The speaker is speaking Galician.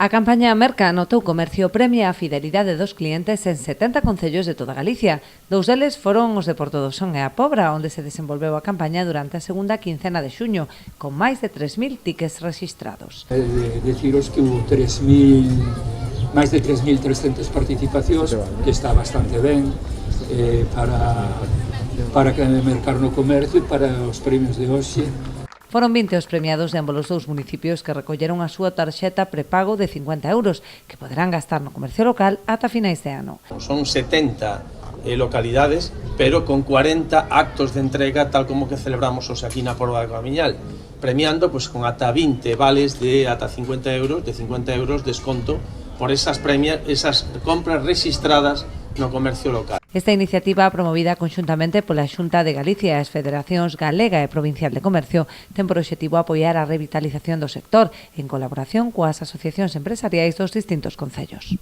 A campaña Merca no teu comercio premia a fidelidade dos clientes en 70 concellos de toda Galicia. Dous deles foron os de Portodosón e a Pobra, onde se desenvolveu a campaña durante a segunda quincena de xuño, con máis de 3.000 tickets rexistrados. Deciros que hubo máis de 3.300 participacións, que está bastante ben para mercar no comercio e para os premios de hoxe. Foron 20 os premiados de ambos os dous municipios que recolleron a súa tarxeta prepago de 50 euros, que poderán gastar no comercio local ata finais de ano. Son 70 localidades, pero con 40 actos de entrega, tal como que celebramos hoxe aquí na Porba de Camiñal, premiando con ata 20 vales de ata 50 euros, desconto por esas compras rexistradas no comercio local. Esta iniciativa, promovida conxuntamente pola Xunta de Galicia e as Federacións Galega e Provincial de Comercio, ten por obxectivo apoiar a revitalización do sector en colaboración coas asociacións empresariais dos distintos concellos.